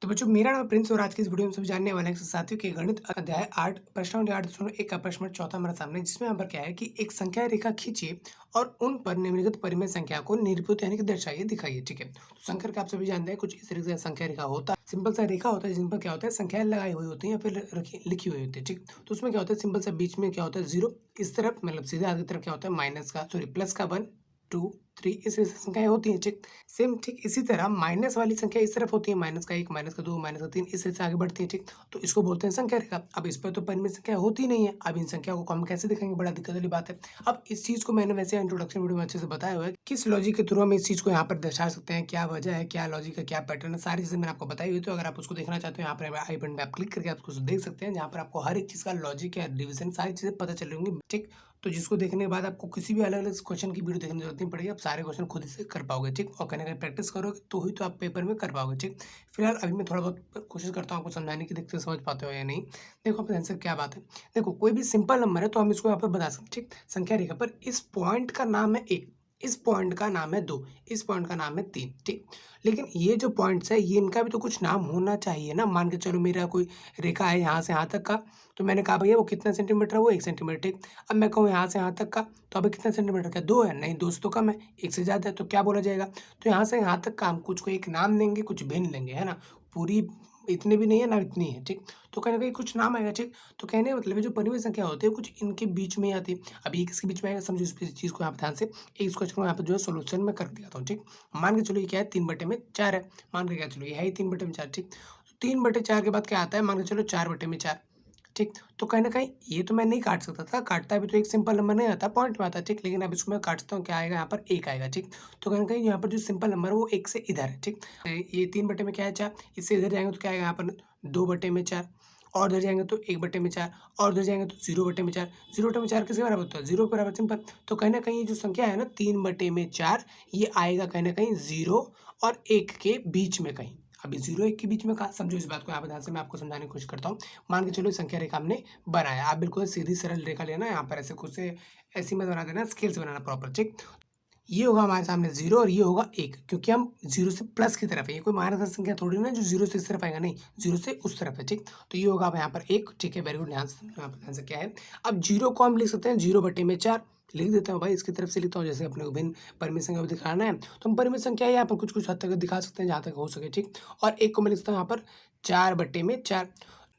तो बच्चों मेरा नाम प्रिंस और आज की इस वीडियो में सब जानने वाले हैं साथियों के गणित अध्याय 8 प्रश्न 8.1 का प्रश्न चौथा हमारे सामने जिसमें यहाँ पर क्या है कि एक संख्या रेखा खींचिए और उन पर निम्नलिखित परिमेय संख्या को निरूपित यानी कि दर्शाइए दिखाइए। ठीक है, तो संख्या का आप सभी जानते हैं कुछ इस तरीके से संख्या रेखा होता है। सिंपल सा रेखा होता है जिन पर क्या होता है संख्याएं लगाई हुई होती है या फिर लिखी हुई होती है। ठीक, तो उसमें क्या होता है सिंपल सा बीच में क्या होता है जीरो, इस तरफ मतलब सीधे आगे की तरफ क्या होता है माइनस का सॉरी प्लस का 1 2 3 इस तरह से संख्याएं होती हैं। ठीक, सेम ठीक इसी तरह माइनस वाली संख्या इस तरफ होती है, माइनस का 1 माइनस का 2 माइनस का 3 इस तरह से आगे बढ़ती है। ठीक, तो इसको बोलते हैं संख्या रेखा। अब इस पर तो परिमित संख्या होती नहीं है, अब इन संख्या को हम कैसे दिखाएंगे, बड़ा दिक्कत वाली बात है। अब इस चीज को मैंने वैसे इंट्रोडक्शन वीडियो में अच्छे से बताया हुआ है, किस लॉजिक के थ्रू हम इस चीज को यहाँ पर दर्शा सकते हैं, क्या वजह है, क्या लॉजिक है, क्या पैटर्न है, सारी चीजें मैंने आपको बताई हुई। तो अगर आप उसको देखना चाहते हो यहाँ पर आई बटन पे आप क्लिक करके आप उसको देख सकते हैं, जहाँ पर आपको हर एक चीज का लॉजिक या डिवीजन सारी चीजें पता चल रही होंगी। ठीक, तो जिसको देखने के बाद आपको किसी भी अलग-अलग क्वेश्चन की वीडियो देखने की जरूरत नहीं पड़ेगी, आप सारे क्वेश्चन खुद से कर पाओगे। ठीक, और कहीं न कहीं प्रैक्टिस करोगे तो ही तो आप पेपर में कर पाओगे। ठीक, फिलहाल अभी मैं थोड़ा बहुत कोशिश करता हूँ आपको समझाने की, देखते हैं समझ पाते हो या नहीं। देखो अपने आंसर क्या बात है, देखो कोई भी सिंपल नंबर है तो हम इसको यहाँ पर बता सकते हैं। ठीक, संख्या रेखा पर इस पॉइंट का नाम है 1, इस पॉइंट का नाम है 2, इस पॉइंट का नाम है 3। ठीक, लेकिन ये जो पॉइंट्स है ये इनका भी तो कुछ नाम होना चाहिए ना। मान के चलो मेरा कोई रेखा है यहाँ से यहाँ तक का, तो मैंने कहा भैया वो कितना सेंटीमीटर है, वो 1 सेंटीमीटर। ठीक, अब मैं कहूँ यहाँ से यहाँ तक का, तो अभी कितना सेंटीमीटर का 2 है, नहीं 2 से तो कम है, 1 से ज़्यादा है, तो क्या बोला जाएगा। तो यहाँ से यहाँ तक का हम कुछ को एक नाम देंगे, कुछ भिन्न लेंगे, है ना। पूरी इतनी भी नहीं है ना इतनी है। ठीक, तो कहीं ना कहीं कुछ नाम आएगा। ठीक, तो कहने का मतलब है जो परिमेय संख्या होती है कुछ इनके बीच में ही आती है। अब ये किसके बीच में आएगा समझो इस चीज़ को यहाँ पे ध्यान से, एक क्वेश्चन को यहाँ पे जो है सोल्यूशन में कर दिखाता हूँ। ठीक, मान के चलो ये क्या है 3/4 है, मान के क्या चलो ये है ही 3/4। ठीक, तो 3/4 के बाद क्या आता है मान के चलो 4/4। ठीक, तो कहीं न कहीं ये तो मैं नहीं काट सकता था, काटता भी तो एक सिंपल नंबर नहीं आता, पॉइंट में आता है। ठीक, लेकिन अब इसको मैं काटता हूँ, क्या आएगा यहाँ पर 1 आएगा। ठीक, तो कहीं न कहीं यहाँ पर जो सिंपल नंबर है वो 1 से इधर है। ठीक, ये 3 बटे में क्या है 4, इससे इधर जाएँगे तो क्या आएगा यहाँ पर 2/4 और इधर जाएँगे तो 1/4 और उधर जाएँगे तो 0/4। 0/4 किसके बराबर होता है? 0 के बराबर, सिंपल। तो कहीं न कहीं ये जो संख्या है ना 3/4 ये आएगा कहीं न कहीं 0 और 1 के बीच में कहीं। अभी 0 1 के बीच में कहाँ, समझो इस बात को यहाँ पे ध्यान से मैं आपको समझाने की कोशिश करता हूँ। मान के चलो संख्या रेखा हमने बनाया, आप बिल्कुल सीधी सरल रेखा लेना, यहाँ पर ऐसे खुद से ऐसी मत बना देना, स्केल से बनाना प्रॉपर। ठीक, ये होगा हमारे सामने 0 और ये होगा 1, क्योंकि हम 0 से प्लस की तरफ है, ये कोई माइनस का संख्या थोड़ी ना जो 0 से इस तरफ आएगा, नहीं 0 से उस तरफ है। ठीक, तो ये होगा अब यहाँ पर 1। ठीक है, वेरी गुड, ध्यान से यहाँ पर ध्यान से क्या है। अब 0 को हम लिख सकते हैं 0/4 लिख देता हूँ भाई, इसकी तरफ से लिखता हूँ, जैसे अपने को भिन्न परिमेय संख्या को दिखाना है तो हम परिमेय संख्या यहाँ पर कुछ हद तक दिखा सकते हैं जहाँ तक हो सके। ठीक, और 1 को मैं लिखता हूँ यहाँ पर 4/4,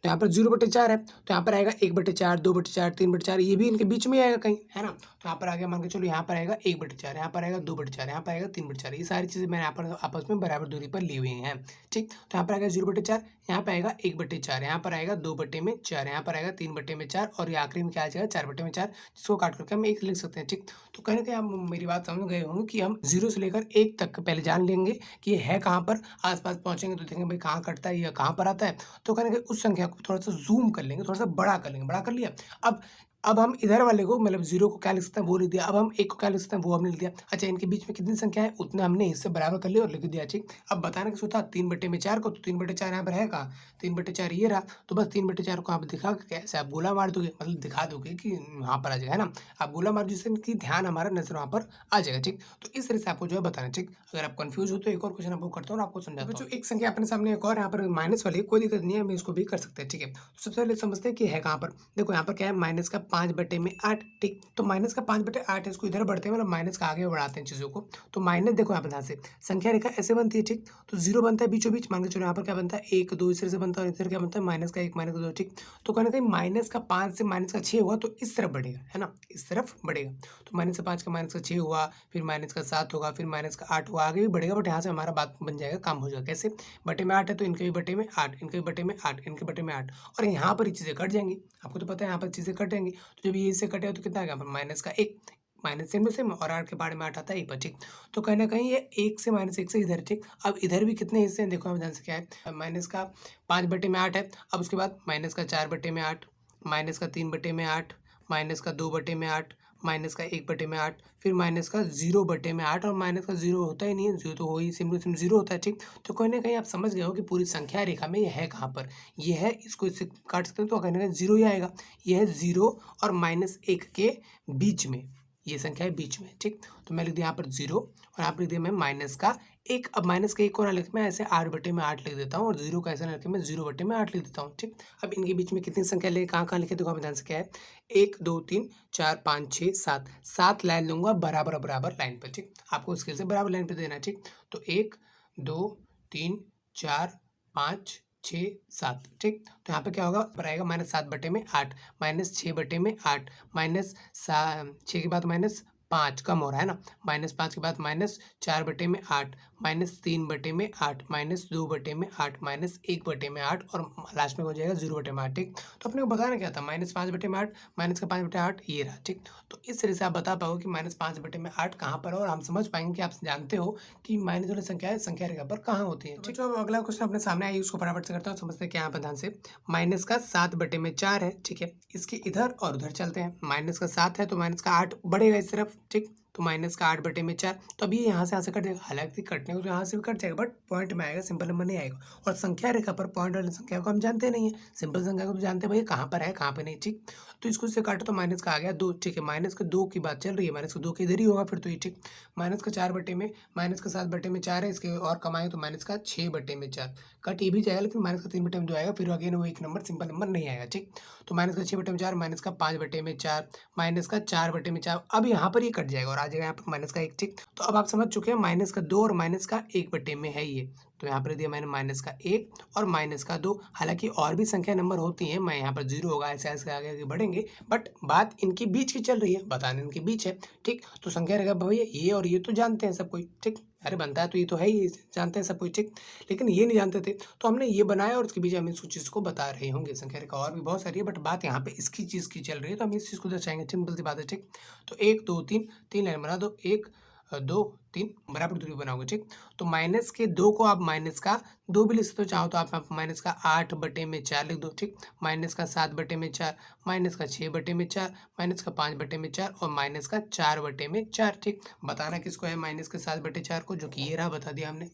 तो यहाँ पर 0/4 है, तो यहाँ पर आएगा 1/4 2/4 3/4, ये भी इनके बीच में आएगा कहीं, है ना। तो यहाँ पर आ गया, मान के चलो यहाँ पर आएगा 1/4, यहाँ पर आएगा 2/4, यहाँ पर आएगा 3/4, ये सारी चीज़ें मैंने यहाँ पर आपस में बराबर दूरी पर ली हुई हैं। ठीक, तो यहाँ पर आएगा 0/4, यहाँ पर आएगा 1/4, यहाँ पर आएगा 2/4, यहाँ पर आएगा 3/4 और ये आखिरी में क्या आ जाएगा 4/4, जिसको काट करके हम 1 लिख सकते हैं। ठीक, तो कहीं ना कहीं आप मेरी बात समझ गए होंगे कि हम 0 से लेकर 1 तक पहले जान लेंगे कि ये है कहाँ पर, आसपास पहुँचेंगे तो देखेंगे भाई कहाँ कटता है या कहाँ पर आता है, तो कहीं ना कहीं उस संख्या को थोड़ा सा जूम कर लेंगे, थोड़ा सा बड़ा कर लेंगे, बड़ा कर लिया। अब अब हम इधर वाले को मतलब 0 को क्या लिख सकते हैं वो लिख दिया, अब हम 1 को क्या लिख सकते हैं वो हमने लिख दिया। अच्छा, इनके बीच में कितनी संख्या है उतने हमने इससे बराबर कर लिया और लिख दिया। ठीक, अब बताना किसको था 3/4 को, तो 3/4 यहाँ पर है कहाँ, 3/4 ये रहा, तो बस 3/4 को आप दिखा के कैसे आप गोला मार दोगे, मतलब दिखा दोगे कि वहाँ पर आ जाएगा, है ना। आप गोला मार जिससे कि ध्यान हमारा नजर वहाँ पर आ जाएगा। ठीक, तो इस तरह से आपको जो है बताना। ठीक, अगर आप कंफ्यूज हो तो एक और क्वेश्चन आपको करता हूँ और आपको समझाता हूँ। एक संख्या अपने सामने एक और यहाँ पर माइनस वाली है, कोई दिक्कत नहीं है, हम इसको भी कर सकते हैं। ठीक है, तो सबसे पहले समझते हैं कि है कहाँ पर। देखो यहाँ पर क्या है माइनस का 5/8। ठीक, तो माइनस का 5/8 है, इसको इधर बढ़ते हैं मतलब माइनस का आगे बढ़ाते हैं चीज़ों को। तो माइनस देखो यहाँ पर ध्यान से संख्या रेखा ऐसे बनती है। ठीक, तो 0 बनता है बीचों बीच, मान के चलो यहाँ पर क्या बनता है 1 2 इस तरह से बनता है और इधर क्या बनता है माइनस का 1 माइनस का 2। ठीक, तो कहीं ना कहीं माइनस का 5 से माइनस का 6 हुआ तो इस तरफ बढ़ेगा, है ना, इस तरफ बढ़ेगा। तो माइनस से 5 का माइनस का 6 हुआ, फिर माइनस का 7 होगा, फिर माइनस का 8 हुआ, आगे भी बढ़ेगा, बट यहाँ से हमारा बात बन जाएगा, काम हो जाएगा। कैसे, बटे में 8 है तो इनके भी बटे में 8, इनके भी बटे में 8, इनके बटे में 8, और यहाँ पर ये चीज़ें कट जाएंगी, आपको तो पता है यहाँ पर चीज़ें कट जाएंगी। तो जब ये इससे कटेगा तो कितना आएगा माइनस का 1, माइनस सेम सेम और 8 के बारे में 8 आता है 1 पर। ठीक, तो कहीं ना कहीं ये 1 से -1 से इधर। ठीक, अब इधर भी कितने हिस्से हैं देखो हम ध्यान से, क्या है माइनस का 5/8 है, अब उसके बाद माइनस का 4/8, माइनस का 3/8, माइनस का 2/8, माइनस का 1/8, फिर माइनस का 0/8, और माइनस का 0 होता ही नहीं है, 0 तो हो ही सिंपल 0 होता है। ठीक, तो कहीं ना कहीं आप समझ गए हो कि पूरी संख्या रेखा में ये है कहाँ पर, ये है, इसको इससे काट सकते हैं तो कहीं ना कहीं 0 ही आएगा। ये है 0 और -1 के बीच में, ये संख्या है बीच में, ठीक। तो मैं लिख दिया यहाँ पर 0 और यहाँ पर लिख दिया मैं माइनस का 1। अब माइनस का 1 को ना लिख मैं ऐसे 8/8 लिख देता हूँ और 0 को ऐसे ना लिख मैं 0/8 लिख देता हूँ, ठीक। अब इनके बीच में कितनी संख्या ले कहाँ-कहाँ लिखे देखो, आप ध्यान से क्या है 1 2 3 4 5 6 7 7 लाइन लूँगा बराबर लाइन पर, ठीक। आपको स्केल से बराबर लाइन पे देना है, ठीक। तो 1 2 3 4 5 6 7, ठीक। तो यहाँ पे क्या होगा पर आएगा -7/8 -6/8 -6 के बाद -5 कम हो रहा है ना, -5 के बाद -4/8 -3/8 -2/8 -1/8 और लास्ट में हो जाएगा 0/8, ठीक। तो अपने को बताना क्या था -5/8 माइनस का 5/8 ये रहा, ठीक। तो इस तरह से आप बता पाओगे कि -5/8 कहाँ पर है और हम समझ पाएंगे कि आप जानते हो कि माइनस वाली संख्याएं संख्या रेखा पर कहाँ होती है, ठीक। तो अब अगला क्वेश्चन अपने सामने आई उसको फटाफट से करता हूँ, समझते हैं क्या यहाँ पर ध्यान से। माइनस का 7/4 है, ठीक है। इसके इधर और उधर चलते हैं, माइनस का 7 है तो माइनस का 8 बढ़ेगा इस तरफ, ठीक। तो माइनस का 8/4 तो अभी यहाँ से कट जाएगा, हालांकि कटने को तो यहाँ से भी कट जाएगा बट पॉइंट में आएगा, सिंपल नंबर नहीं आएगा। और संख्या रेखा पर पॉइंट वाली संख्या को हम जानते नहीं है, सिंपल संख्या को तो जानते हैं भैया कहाँ पर है कहाँ पे नहीं, ठीक। तो इसको से काटो तो माइनस का आ गया 2, ठीक है। माइनस का 2 की बात चल रही है, माइनस का 2 के इधर ही होगा फिर तो ये, ठीक। माइनस का 7/4 है, इसके और कमाएं तो माइनस का 6/4 कट ये भी जाएगा, लेकिन माइनस का 3/2 आएगा, फिर अगेन वो एक नंबर सिंपल नंबर नहीं आएगा, ठीक। तो माइनस का 6/4 माइनस का 5/4 माइनस का 4/4 अब यहाँ पर ये कट जाएगा और आ जाएगा यहाँ पर माइनस का 1, ठीक। तो अब आप समझ चुके हैं माइनस का 2 और माइनस का 1 में है ये, तो यहाँ पर दिया मैंने माइनस का 1 और माइनस का 2। हालांकि और भी संख्या नंबर होती हैं, मैं यहाँ पर 0 होगा ऐसे ऐसे आगे आगे बढ़ेंगे, बट बात इनके बीच की चल रही है, बताने इनके बीच है, ठीक। तो संख्या रहेगा भैया ये और ये तो जानते हैं सब कोई, ठीक। अरे बनता है तो ये तो है ही, जानते हैं सब कोई, ठीक। लेकिन ये नहीं जानते थे तो हमने ये बनाया और उसके बीच हम इस चीज़ को बता रहे होंगे। संख्या रेखा और भी बहुत सारी है बट बात यहाँ पे इसकी चीज़ की चल रही है तो हम इस चीज़ को दर्शाएंगे, सिंपल सी बात है, ठीक। तो 1 2 3 3 लाइन बना दो, 1 2 3 बराबर दूरी बनाओगे, ठीक। तो माइनस के 2 को आप माइनस का 2 भी लिख सकते हो, चाहो तो आप माइनस का 8/4 लिख दो, ठीक। माइनस का 7/4 माइनस का 6/4 माइनस का 5/4 और माइनस का 4/4, ठीक। बताना किसको है माइनस के 7/4 को, जो कि ये रहा, बता दिया हमने।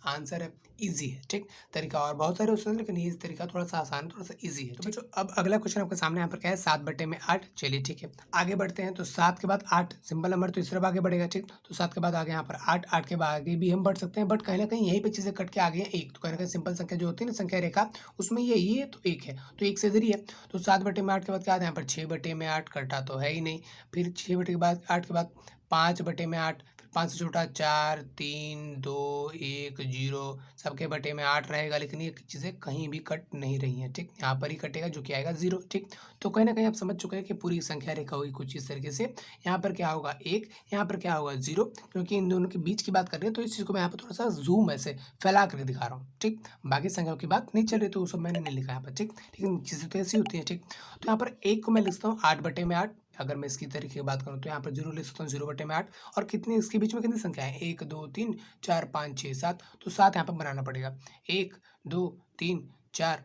आंसर है, ईजी है, ठीक। तरीका और बहुत सारे हो सकते हैं लेकिन ये तरीका थोड़ा सा आसान, थोड़ा सा ईजी है। तो बच्चों अब अगला क्वेश्चन आपके सामने यहाँ पर क्या है 7/8, चलिए ठीक है आगे बढ़ते हैं। तो 7 के बाद 8 सिंपल नंबर तो इस तरफ आगे बढ़ेगा, ठीक। तो 7 के बाद आगे यहाँ पर 8, 8 के बाद आगे भी हम बढ़ सकते हैं बट कहीं ना कहीं यहीं पे चीज़ें कट के आगे 1, तो कहीं ना कहीं सिंपल संख्या जो होती है ना संख्या रेखा उसमें ये तो 1 है, तो 1 से इधर ही है। तो 7/8 के बाद क्या आता है यहाँ पर 6/8, कटा तो है ही नहीं। फिर 6 बटे के बाद 8 के बाद 5/8, फिर 5 से छोटा 4 3 2 1 0, सबके बटे में 8 रहेगा लेकिन ये चीज़ें कहीं भी कट नहीं रही हैं, ठीक। यहाँ पर ही कटेगा जो कि आएगा 0, ठीक। तो कहीं ना कहीं आप समझ चुके हैं कि पूरी संख्या रेखा होगी कुछ इस तरीके से। यहाँ पर क्या होगा 1, यहाँ पर क्या होगा 0, क्योंकि इन दोनों के बीच की बात कर रहे हैं तो इस चीज़ को मैं यहाँ पर थोड़ा सा जूम ऐसे फैला कर दिखा रहा हूँ, ठीक। बाकी संख्याओं की बात नहीं चल रही तो वो सब मैंने नहीं लिखा यहाँ पर, ठीक। लेकिन चीज़ें तो ऐसी होती हैं, ठीक। तो यहाँ पर 1 को मैं लिखता हूँ 8/8। अगर मैं इसकी तरीके की बात करूँ तो यहाँ पर 0 लिख सकता हूँ 0/8। और कितनी इसके बीच में कितनी संख्या है 1 2 3 4 5 6 7, तो 7 यहाँ पर बनाना पड़ेगा। 1 2 3 4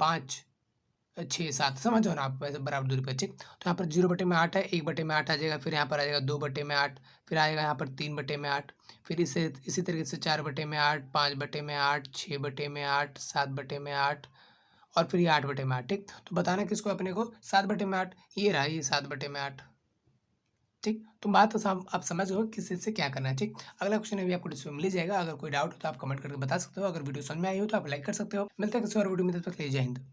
5 6 7, समझो ना आप वैसे बराबर दूरी पर, ठीक। तो यहाँ पर 0/8 है, 1/8 आ जाएगा, फिर यहाँ पर आ जाएगा 2/8, फिर आएगा यहाँ पर 3/8, फिर इसी तरीके से 4/8, 5/8, 6/8, 7/8 और फिर ये 8/8, ठीक। तो बताना किसको अपने को 7/8, ये रहा ये 7/8, ठीक। तो बात तो आप समझ गए किस चीज़ से क्या करना है, ठीक। अगला क्वेश्चन अभी आपको डिस्प्ले में मिल जाएगा, अगर कोई डाउट हो तो आप कमेंट करके बता सकते हो, अगर वीडियो समझ में आई हो तो आप लाइक कर सकते हो। मिलते हैं किसी और वीडियो में, तब तक के लिए जय हिंद।